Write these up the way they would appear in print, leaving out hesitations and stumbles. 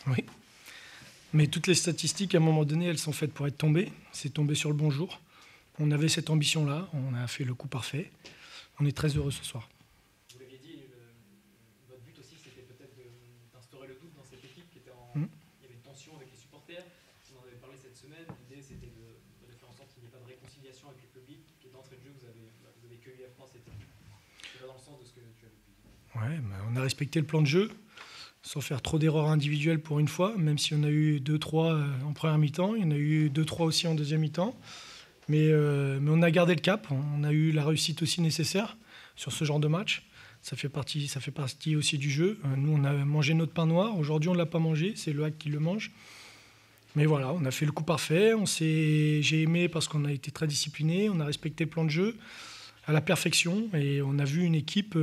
Oui. Mais toutes les statistiques, à un moment donné, elles sont faites pour être tombées. C'est tombé sur le bon jour. On avait cette ambition-là, on a fait le coup parfait. On est très heureux ce soir. Vous l'aviez dit, votre but aussi, c'était peut-être d'instaurer le doute dans cette équipe qui était Mm. il y avait une tension avec les supporters. On en avait parlé cette semaine. L'idée, c'était de faire en sorte qu'il n'y ait pas de réconciliation avec le public. Et d'entrée de jeu, vous avez cueilli à France cette équipe. C'est pas dans le sens de ce que tu avais pu dire. Ouais, on a respecté le plan de jeu, sans faire trop d'erreurs individuelles pour une fois, même si on a eu 2-3 en première mi-temps, il y en a eu 2-3 aussi en deuxième mi-temps. Mais on a gardé le cap, on a eu la réussite aussi nécessaire sur ce genre de match. Ça fait partie aussi du jeu. Nous, on a mangé notre pain noir. Aujourd'hui, on ne l'a pas mangé, c'est le HAC qui le mange. Mais voilà, on a fait le coup parfait. J'ai aimé parce qu'on a été très discipliné, on a respecté le plan de jeu à la perfection et on a vu une équipe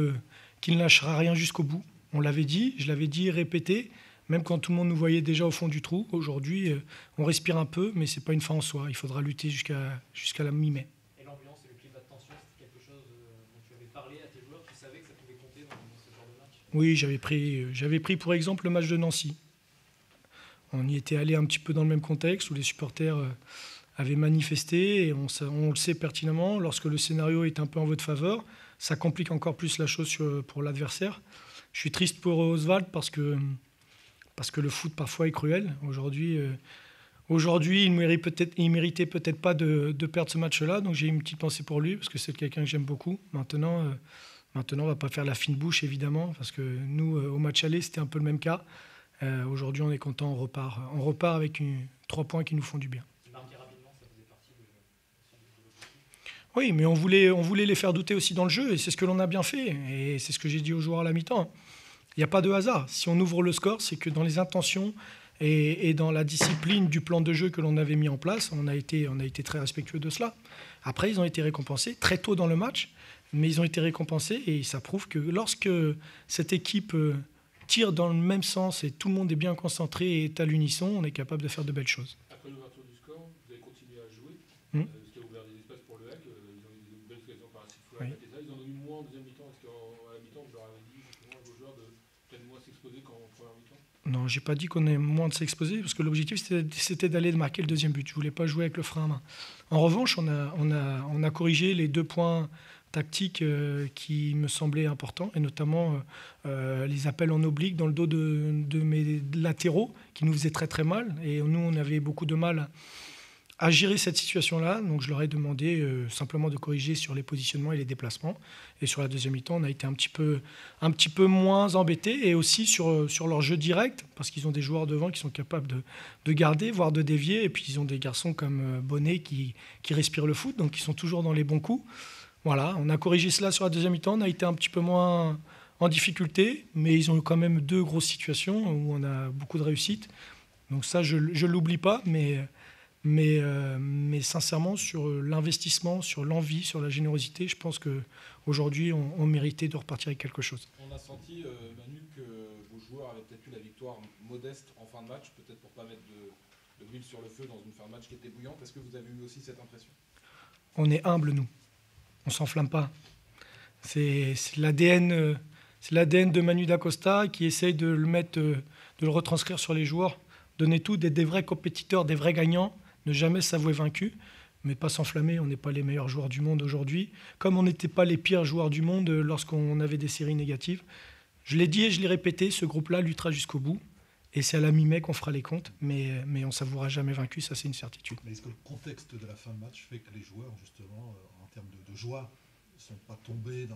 qui ne lâchera rien jusqu'au bout. On l'avait dit, je l'avais dit, répété, même quand tout le monde nous voyait déjà au fond du trou. Aujourd'hui, on respire un peu, mais ce n'est pas une fin en soi. Il faudra lutter jusqu'à la mi-mai. Et l'ambiance et le climat de tension, c'était quelque chose dont tu avais parlé à tes joueurs. Tu savais que ça pouvait compter dans ce genre de match? Oui, j'avais pris pour exemple le match de Nancy. On y était allé un petit peu dans le même contexte où les supporters avaient manifesté et on le sait pertinemment, lorsque le scénario est un peu en votre faveur, ça complique encore plus la chose pour l'adversaire. Je suis triste pour Oswald parce que le foot parfois est cruel. Aujourd'hui, il méritait peut-être pas de perdre ce match-là, donc j'ai une petite pensée pour lui parce que c'est quelqu'un que j'aime beaucoup. Maintenant, on va pas faire la fine bouche évidemment parce que nous, au match aller, c'était un peu le même cas. Aujourd'hui, on est content, on repart avec 3 points qui nous font du bien. Marquer rapidement, ça faisait partie de l'objectif. Oui, mais on voulait les faire douter aussi dans le jeu, et c'est ce que l'on a bien fait, et c'est ce que j'ai dit aux joueurs à la mi-temps. Il n'y a pas de hasard. Si on ouvre le score, c'est que dans les intentions et dans la discipline du plan de jeu que l'on avait mis en place, on a été très respectueux de cela. Après, ils ont été récompensés très tôt dans le match, mais ils ont été récompensés, et ça prouve que lorsque cette équipe tire dans le même sens et tout le monde est bien concentré et est à l'unisson, on est capable de faire de belles choses. Après l'ouverture du score, vous avez continué à jouer, ce qui a ouvert des espaces pour le HAC. Ils ont eu de belles occasions par Sifoua, Oui. et ça. Ils en ont eu moins en deuxième mi-temps. Est-ce qu'à la mi-temps, vous leur avez dit justement à vos joueurs de peut-être moins s'exposer qu'en première mi-temps? Non, j'ai pas dit qu'on ait moins de s'exposer, parce que l'objectif, c'était d'aller marquer le deuxième but. Je voulais pas jouer avec le frein à main. En revanche, on a corrigé les 2 points tactiques qui me semblaient importants, et notamment les appels en oblique dans le dos de mes latéraux, qui nous faisaient très très mal. Et nous, on avait beaucoup de mal à gérer cette situation-là. Donc je leur ai demandé simplement de corriger sur les positionnements et les déplacements. Et sur la deuxième mi-temps, on a été un petit peu moins embêtés, et aussi sur leur jeu direct, parce qu'ils ont des joueurs devant qui sont capables de garder, voire de dévier. Et puis ils ont des garçons comme Bonnet qui respirent le foot, donc ils sont toujours dans les bons coups. Voilà, on a corrigé cela sur la deuxième mi-temps. On a été un petit peu moins en difficulté, mais ils ont eu quand même 2 grosses situations où on a beaucoup de réussite. Donc ça, je ne l'oublie pas, mais sincèrement, sur l'investissement, sur l'envie, sur la générosité, je pense qu'aujourd'hui, on méritait de repartir avec quelque chose. On a senti, Manu, que vos joueurs avaient peut-être eu la victoire modeste en fin de match, peut-être pour ne pas mettre de l'huile sur le feu dans une fin de match qui était bouillante. Est-ce que vous avez eu aussi cette impression? On est humble, nous. On ne s'enflamme pas. C'est l'ADN de Manu Dacosta qui essaye de le retranscrire sur les joueurs. Donner tout, d'être des vrais compétiteurs, des vrais gagnants, ne jamais s'avouer vaincu, mais pas s'enflammer. On n'est pas les meilleurs joueurs du monde aujourd'hui, comme on n'était pas les pires joueurs du monde lorsqu'on avait des séries négatives. Je l'ai dit et je l'ai répété, ce groupe-là luttera jusqu'au bout, et c'est à la mi-mai qu'on fera les comptes, mais on ne s'avouera jamais vaincu, ça c'est une certitude. Mais est-ce que le contexte de la fin de match fait que les joueurs, justement, en termes de joie, ne sont pas tombés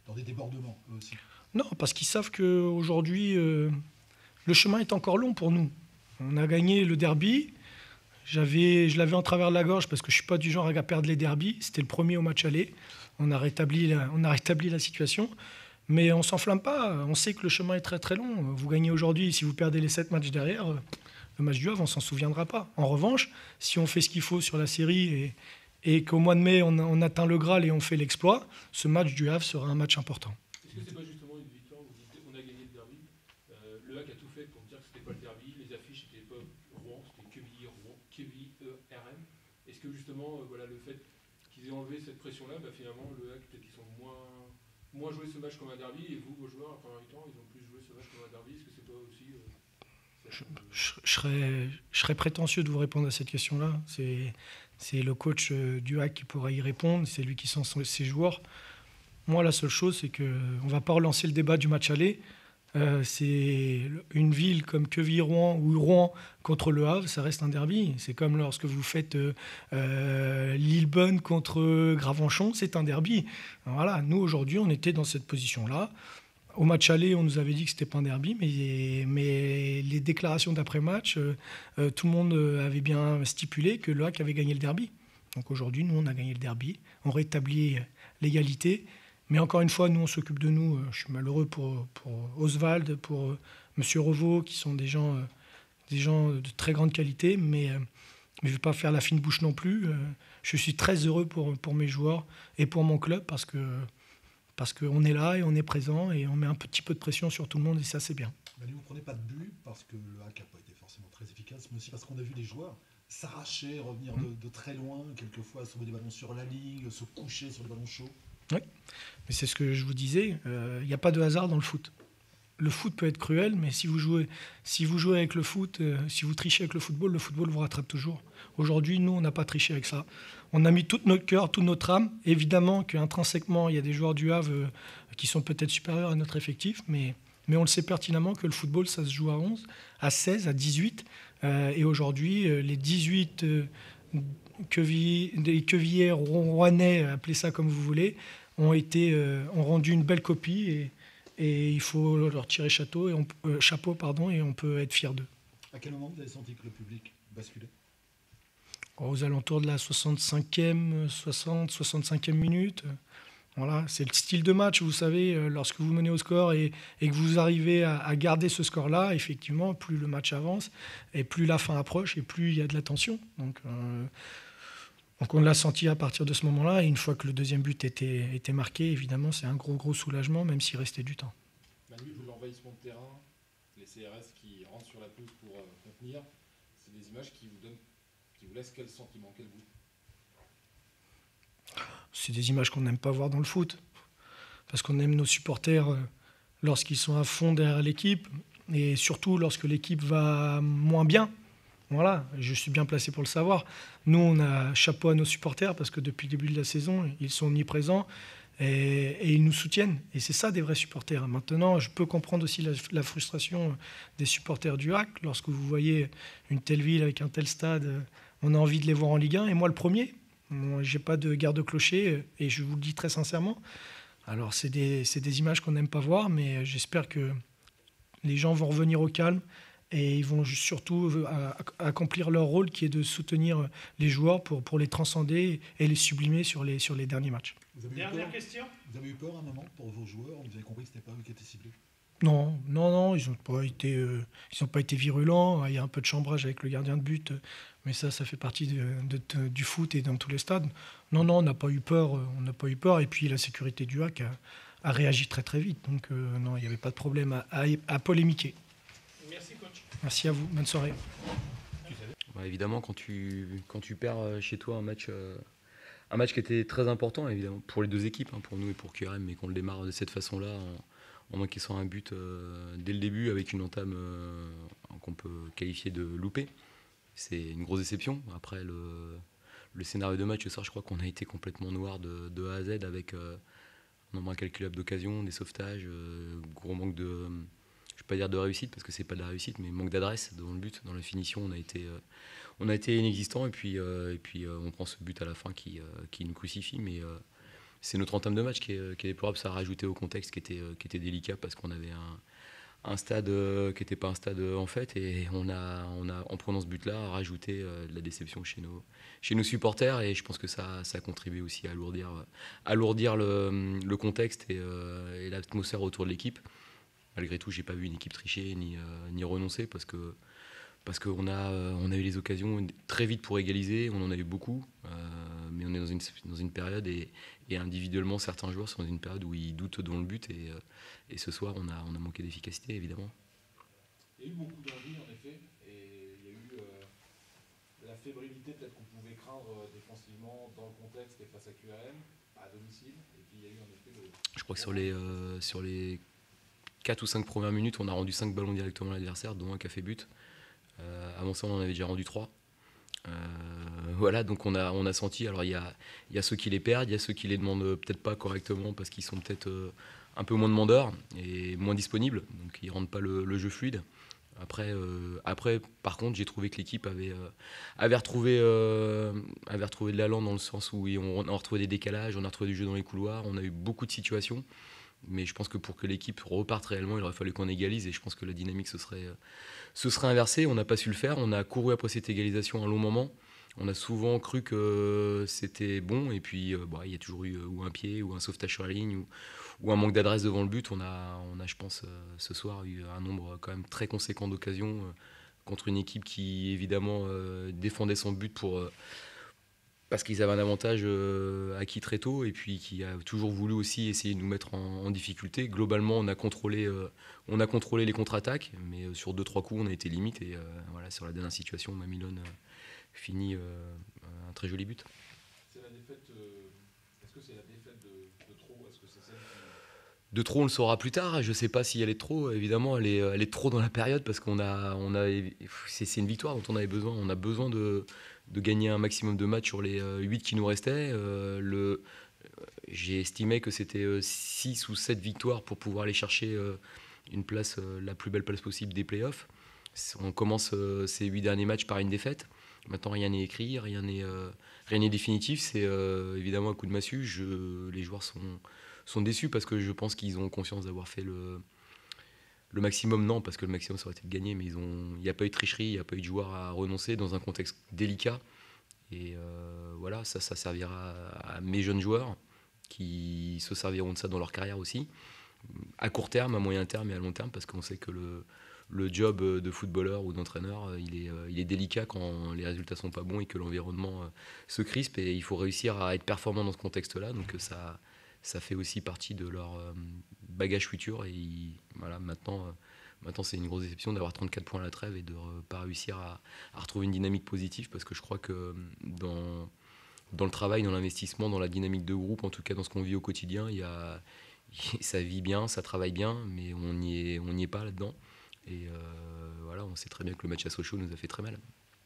dans des débordements, eux aussi? Non, parce qu'ils savent qu'aujourd'hui, le chemin est encore long pour nous. On a gagné le derby. Je l'avais en travers de la gorge parce que je ne suis pas du genre à perdre les derbys. C'était le premier au match aller. On a rétabli la situation. Mais on ne s'enflamme pas. On sait que le chemin est très très long. Vous gagnez aujourd'hui, si vous perdez les 7 matchs derrière, le match du Havre, on ne s'en souviendra pas. En revanche, si on fait ce qu'il faut sur la série et qu'au mois de mai, on atteint le Graal et on fait l'exploit, ce match du Havre sera un match important. Est-ce que c'est pas justement une victoire où vous dites on a gagné le derby? Le HAC a tout fait pour dire que c'était pas le derby, les affiches n'étaient pas Rouen, c'était Quevilly-RM. Est-ce que justement, voilà, le fait qu'ils aient enlevé cette pression-là, finalement, le HAC, peut-être qu'ils sont moins joué ce match comme un derby, et vous, vos joueurs, à première mi-temps, ils ont plus joué ce match comme un derby? Est-ce que c'est pas aussi Je serais prétentieux de vous répondre à cette question-là. C'est le coach du HAC qui pourra y répondre, c'est lui qui sent ses joueurs. Moi, la seule chose, c'est qu'on ne va pas relancer le débat du match aller. C'est une ville comme Quevilly-Rouen ou Rouen contre Le Havre, ça reste un derby. C'est comme lorsque vous faites Lillebonne contre Gravenchon, c'est un derby. Voilà, nous, aujourd'hui, on était dans cette position-là. Au match aller, on nous avait dit que ce n'était pas un derby, mais les déclarations d'après-match, tout le monde avait bien stipulé que le HAC avait gagné le derby. Donc aujourd'hui, nous, on a gagné le derby. On rétablit l'égalité. Mais encore une fois, nous, on s'occupe de nous. Je suis malheureux pour Oswald, pour Monsieur Revaux, qui sont des gens de très grande qualité, mais je ne vais pas faire la fine bouche non plus. Je suis très heureux pour mes joueurs et pour mon club parce qu'on est là et on est présent et on met un petit peu de pression sur tout le monde et ça, c'est bien. Manu, vous ne prenez pas de but parce que le HAC n'a pas été forcément très efficace, mais aussi parce qu'on a vu des joueurs s'arracher, revenir de très loin, quelquefois sauver des ballons sur la ligne, se coucher sur des ballons chauds. Oui, mais c'est ce que je vous disais, il n'y a pas de hasard dans le foot. Le foot peut être cruel, mais si vous jouez avec le foot, si vous trichez avec le football vous rattrape toujours. Aujourd'hui, nous, on n'a pas triché avec ça. On a mis tout notre cœur, toute notre âme. Évidemment qu'intrinsèquement, il y a des joueurs du Havre qui sont peut-être supérieurs à notre effectif, mais on le sait pertinemment que le football, ça se joue à 11, à 16, à 18. Et aujourd'hui, les 18 Quevillers, Rouennais, appelez ça comme vous voulez, ont rendu une belle copie et il faut leur tirer chapeau et on peut être fiers d'eux. À quel moment vous avez senti que le public basculait ? Aux alentours de la 65e minute. Voilà, c'est le style de match, vous savez, lorsque vous menez au score et que vous arrivez à garder ce score-là, effectivement, plus le match avance et plus la fin approche et plus il y a de la tension. Donc on l'a senti à partir de ce moment-là. Et une fois que le deuxième but était marqué, évidemment, c'est un gros soulagement, même s'il restait du temps. Manu, l'envahissement de terrain, les CRS qui rentrent sur la pelouse pour contenir, c'est des images qui vous laissent quel sentiment, quel goût ? C'est des images qu'on n'aime pas voir dans le foot. Parce qu'on aime nos supporters lorsqu'ils sont à fond derrière l'équipe et surtout lorsque l'équipe va moins bien. Voilà, je suis bien placé pour le savoir. Nous, on a chapeau à nos supporters parce que depuis le début de la saison, ils sont omniprésents et ils nous soutiennent. Et c'est ça des vrais supporters. Maintenant, je peux comprendre aussi la frustration des supporters du HAC. Lorsque vous voyez une telle ville avec un tel stade, on a envie de les voir en Ligue 1. Et moi, le premier, je n'ai pas de garde-clocher et je vous le dis très sincèrement. Alors, c'est des images qu'on n'aime pas voir, mais j'espère que les gens vont revenir au calme. Et ils vont surtout accomplir leur rôle qui est de soutenir les joueurs pour les transcender et les sublimer sur les derniers matchs. Dernière question. Vous avez eu peur à un moment pour vos joueurs ? Vous avez compris que ce n'était pas eux qui étaient ciblés ? Non, ils n'ont pas été virulents. Il y a un peu de chambrage avec le gardien de but, mais ça fait partie du foot et dans tous les stades. Non, on n'a pas eu peur. Et puis la sécurité du HAC a réagi très très vite. Donc non, il n'y avait pas de problème à polémiquer. Merci coach. Merci à vous. Bonne soirée. Ouais, évidemment, quand tu perds chez toi un match qui était très important, évidemment, pour les deux équipes, pour nous et pour QRM, mais qu'on le démarre de cette façon-là, en encaissant un but dès le début avec une entame qu'on peut qualifier de loupée. C'est une grosse déception. Après, le scénario de match ce soir, je crois qu'on a été complètement noir de A à Z avec un nombre incalculable d'occasions, des sauvetages, gros manque de... Je ne vais pas dire de réussite parce que c'est pas de la réussite, mais manque d'adresse dans le but, dans la finition, on a été inexistant et puis on prend ce but à la fin qui nous crucifie, mais c'est notre entame de match qui est déplorable. Ça a rajouté au contexte qui était délicat parce qu'on avait un stade qui n'était pas un stade en fait, et on a en prenant ce but-là rajouté de la déception chez nos supporters, et je pense que ça a contribué aussi à alourdir le contexte et l'atmosphère autour de l'équipe. Malgré tout, j'ai pas vu une équipe tricher ni renoncer parce qu'on a eu les occasions très vite pour égaliser. On en a eu beaucoup, mais on est dans une période et individuellement certains joueurs sont dans une période où ils doutent dans le but et ce soir on a manqué d'efficacité évidemment. Il y a eu beaucoup d'envie en effet et il y a eu de la fébrilité peut-être qu'on pouvait craindre défensivement dans le contexte et face à QRM à domicile, et puis il y a eu en effet Je crois que sur les 4 ou 5 premières minutes, on a rendu 5 ballons directement à l'adversaire, dont un qui a fait but. Avant ça, on en avait déjà rendu 3. Voilà, donc on a senti. Alors il y a ceux qui les perdent, il y a ceux qui les demandent peut-être pas correctement parce qu'ils sont peut-être un peu moins demandeurs et moins disponibles, donc ils rendent pas le jeu fluide. Après, par contre, j'ai trouvé que l'équipe avait retrouvé de l'allant dans le sens où on a retrouvé des décalages, on a retrouvé du jeu dans les couloirs, on a eu beaucoup de situations. Mais je pense que pour que l'équipe reparte réellement, il aurait fallu qu'on égalise et je pense que la dynamique se serait inversée. On n'a pas su le faire, on a couru après cette égalisation un long moment. On a souvent cru que c'était bon et puis il y a toujours eu ou un pied ou un sauvetage sur la ligne ou un manque d'adresse devant le but. On a je pense, ce soir eu un nombre quand même très conséquent d'occasions contre une équipe qui évidemment défendait son but parce qu'ils avaient un avantage acquis très tôt et puis qui a toujours voulu aussi essayer de nous mettre en difficulté. Globalement, on a contrôlé les contre-attaques, mais sur 2-3 coups, on a été limite. Et voilà, sur la dernière situation, Mamilone finit un très joli but. C'est la défaite, est-ce que c'est la défaite de trop? Est-ce que c'est celle De trop, on le saura plus tard. Je ne sais pas si elle est trop. Évidemment, elle est trop dans la période parce c'est une victoire dont on avait besoin. On a besoin de gagner un maximum de matchs sur les 8 qui nous restaient. J'ai estimé que c'était 6 ou 7 victoires pour pouvoir aller chercher une place, la plus belle place possible des playoffs. On commence ces 8 derniers matchs par une défaite. Maintenant, rien n'est écrit, rien n'est définitif. C'est évidemment un coup de massue. Les joueurs sont déçus parce que je pense qu'ils ont conscience d'avoir fait le maximum. Non, parce que le maximum, ça aurait été de gagner, mais il n'y a pas eu de tricherie, il n'y a pas eu de joueurs à renoncer dans un contexte délicat. Et voilà, ça servira à mes jeunes joueurs qui se serviront de ça dans leur carrière aussi, à court terme, à moyen terme et à long terme, parce qu'on sait que le job de footballeur ou d'entraîneur, il est délicat quand les résultats sont pas bons et que l'environnement se crispe, et il faut réussir à être performant dans ce contexte-là. Donc ça fait aussi partie de leur bagage futur. Et voilà, maintenant c'est une grosse déception d'avoir 34 points à la trêve et de ne pas réussir à retrouver une dynamique positive, parce que je crois que dans le travail, dans l'investissement, dans la dynamique de groupe, en tout cas dans ce qu'on vit au quotidien, ça vit bien, ça travaille bien, mais on n'y est pas là-dedans. Et voilà, on sait très bien que le match à Sochaux nous a fait très mal.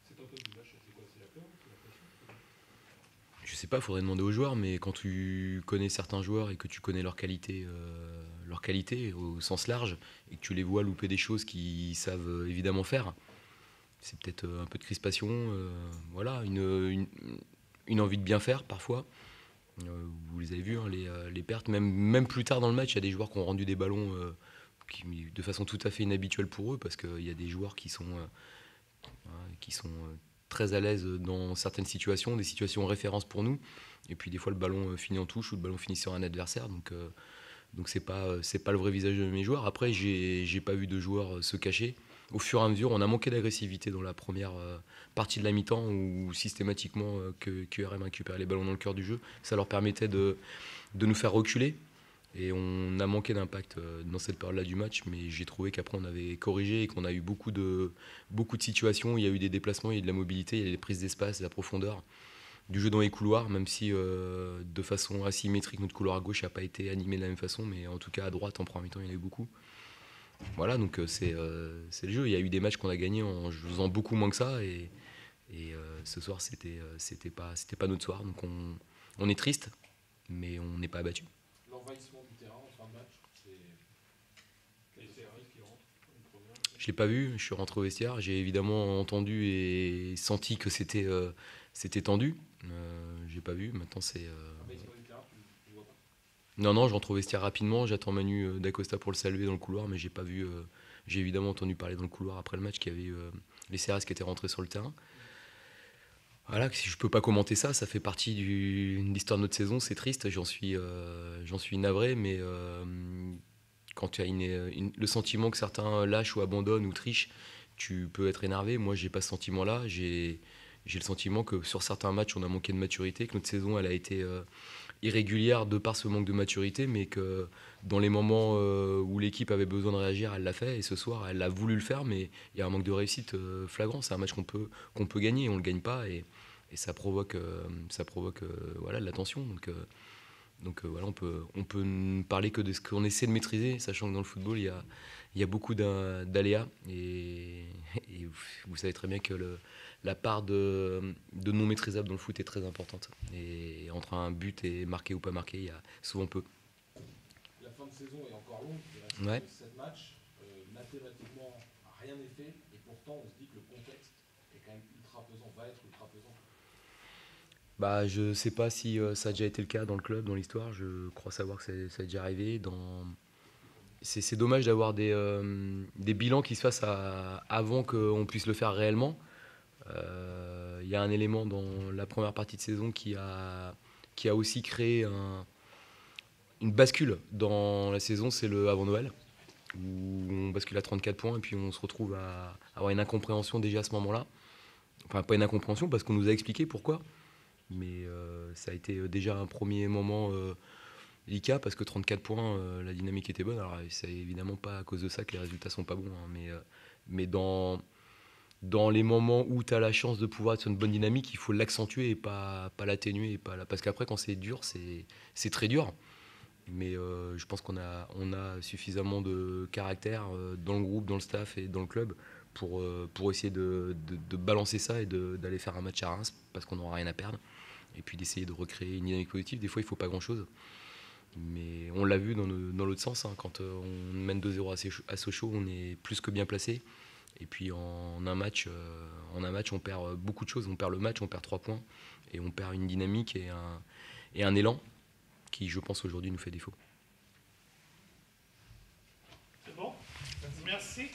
C'est un peu du match, c'est quoi? C'est la peur? C'est la pression? Je sais pas, il faudrait demander aux joueurs, mais quand tu connais certains joueurs et que tu connais leur qualité au sens large, et que tu les vois louper des choses qu'ils savent évidemment faire, c'est peut-être un peu de crispation, voilà, une envie de bien faire parfois. Vous les avez vus, hein, les pertes, même plus tard dans le match, il y a des joueurs qui ont rendu des ballons de façon tout à fait inhabituelle pour eux, parce qu'il y a des joueurs qui sont très à l'aise dans certaines situations, des situations références pour nous, et puis des fois le ballon finit en touche ou le ballon finit sur un adversaire, donc c'est pas le vrai visage de mes joueurs. Après, j'ai pas vu de joueurs se cacher. Au fur et à mesure, on a manqué d'agressivité dans la première partie de la mi-temps, où systématiquement que QRM récupérait les ballons dans le cœur du jeu. Ça leur permettait de nous faire reculer. Et on a manqué d'impact dans cette période-là du match, mais j'ai trouvé qu'après on avait corrigé et qu'on a eu beaucoup de situations. Il y a eu des déplacements, il y a eu de la mobilité, il y a eu des prises d'espace, de la profondeur, du jeu dans les couloirs, même si de façon asymétrique, notre couloir à gauche n'a pas été animé de la même façon, mais en tout cas à droite, en première mi-temps, il y en a eu beaucoup. Voilà, donc c'est le jeu. Il y a eu des matchs qu'on a gagnés en faisant beaucoup moins que ça, et ce soir, c'était pas notre soir. Donc on est triste, mais on n'est pas abattu. L'envahissement du terrain en fin de match, c'est qui rentre une première. Je l'ai pas vu, je suis rentré au vestiaire. J'ai évidemment entendu et senti que c'était tendu. J'ai pas vu. Maintenant c'est. l'envahissement du terrain, tu vois pas? Non, je rentre au vestiaire rapidement. J'attends Manu Dacosta pour le saluer dans le couloir, mais j'ai pas vu. J'ai évidemment entendu parler dans le couloir après le match qu'il y avait eu les CRS qui étaient rentrés sur le terrain. Voilà, si je peux pas commenter ça, ça fait partie de l'histoire de notre saison. C'est triste, j'en suis navré, mais quand tu as le sentiment que certains lâchent ou abandonnent ou trichent, tu peux être énervé. Moi, j'ai pas ce sentiment-là. J'ai le sentiment que sur certains matchs, on a manqué de maturité, que notre saison, elle a été irrégulière de par ce manque de maturité, mais que dans les moments où l'équipe avait besoin de réagir, elle l'a fait. Et ce soir, elle a voulu le faire, mais il y a un manque de réussite flagrant. C'est un match qu'on peut gagner, et on le gagne pas, et ça provoque voilà, de la tension. Donc Donc voilà, on peut ne parler que de ce qu'on essaie de maîtriser, sachant que dans le football, il y a beaucoup d'aléas. Et vous savez très bien que la part de non maîtrisable dans le foot est très importante. Et entre un but et marqué ou pas marqué, il y a souvent peu. La fin de saison est encore longue, il Ouais. reste 7 matchs. Mathématiquement, rien n'est fait. Et pourtant, on se dit que le contexte est quand même ultra pesant, va être ultra pesant. Bah, je ne sais pas si ça a déjà été le cas dans le club, dans l'histoire. Je crois savoir que ça a déjà arrivé. C'est dommage d'avoir des bilans qui se fassent avant qu'on puisse le faire réellement. Il y a un élément dans la première partie de saison qui a aussi créé une bascule dans la saison, c'est le avant Noël, où on bascule à 34 points et puis on se retrouve à avoir une incompréhension déjà à ce moment-là. Enfin, pas une incompréhension parce qu'on nous a expliqué pourquoi, mais ça a été déjà un premier moment délicat parce que 34 points, la dynamique était bonne. Alors c'est évidemment pas à cause de ça que les résultats sont pas bons, hein, mais dans les moments où tu as la chance de pouvoir être sur une bonne dynamique, il faut l'accentuer et pas l'atténuer. Parce qu'après, quand c'est dur, c'est très dur. Mais je pense qu'on a suffisamment de caractère dans le groupe, dans le staff et dans le club pour essayer de balancer ça et d'aller faire un match à Reims parce qu'on n'aura rien à perdre. Et puis d'essayer de recréer une dynamique positive. Des fois, il ne faut pas grand-chose. Mais on l'a vu dans l'autre sens. Hein, quand on mène 2-0 à Sochaux, on est plus que bien placé. Et puis en un match, on perd beaucoup de choses. On perd le match, on perd 3 points. Et on perd une dynamique et un élan qui, je pense, aujourd'hui nous fait défaut. C'est bon? Merci.